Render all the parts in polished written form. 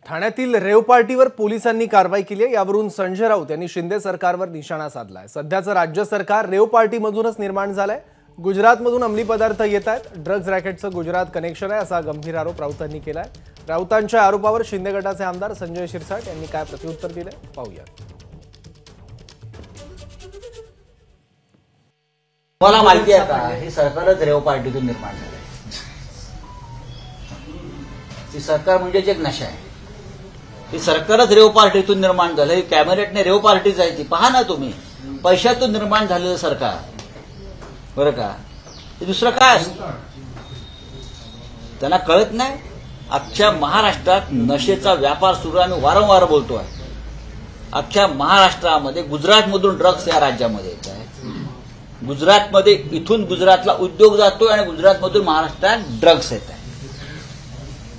ठाण्यातील रेव पार्टीवर पोलिसांनी कारवाई केली आहे। यावरून संजय राऊत यांनी शिंदे सरकारवर निशाणा साधलाय। सध्याचं राज्य सरकार रेव पार्टीमधूनच निर्माण झालंय। गुजरातमधून अंमली पदार्थ येत आहेत। ड्रग्ज रॅकेटचं गुजरात कनेक्शन आहे असा गंभीर आरोप राऊतांनी केलाय। राऊतांच्या आरोपावर शिंदे गटाचे आमदार संजय शिरसाट यांनी काय प्रत्युत्तर दिलंय पाहूया। मला माहिती आहे का, हे सरकारच रेव पार्टीतून निर्माण झालंय। ही सरकार म्हणजेच एक नशा आहे। ही सरकारच रेव पार्टीतून निर्माण झालं। कॅबिनेटने रेव पार्टीच आहे ती। पहा ना तुम्ही, पैशातून निर्माण झालेलं सरकार बरं का, हे दुसरं काय असतं त्यांना कळत नाही। अख्ख्या महाराष्ट्रात नशेचा व्यापार सुरू आहे। वारंवार बोलतोय, अख्ख्या महाराष्ट्रामध्ये गुजरातमधून ड्रग्ज या राज्यामध्ये येत आहे। गुजरातमध्ये इथून गुजरातला उद्योग जातोय आणि गुजरातमधून महाराष्ट्रात ड्रग्ज येत आहे।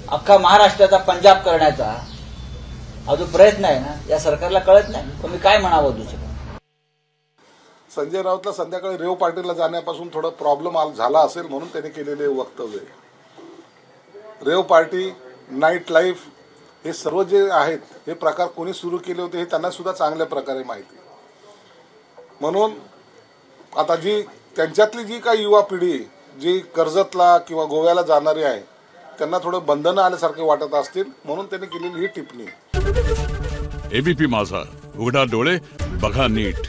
अख्खा महाराष्ट्राचा पंजाब करण्याचा हा जो प्रयत्न आहे ना, या सरकारला कळत नाही। पण मी काय म्हणावं दुसरं। संजय राऊतला संध्याकाळी रेव पार्टीला जाण्यापासून थोडा प्रॉब्लेम झाला असेल म्हणून त्यांनी केलेले वक्तव्य। रेव पार्टी, नाईट लाईफ हे सर्व जे आहेत हे प्रकार कोणी सुरू केले होते हे त्यांना सुद्धा चांगल्या प्रकारे माहिती। म्हणून आता जी त्यांच्यातली जी काही युवा पिढी जी कर्जतला किंवा गोव्याला जाणारी आहे त्यांना थोडं बंधनं आल्यासारखे वाटत असतील म्हणून त्यांनी केलेली ही टिप्पणी। एबीपी माझा, उघडा डोळे बघा नीट।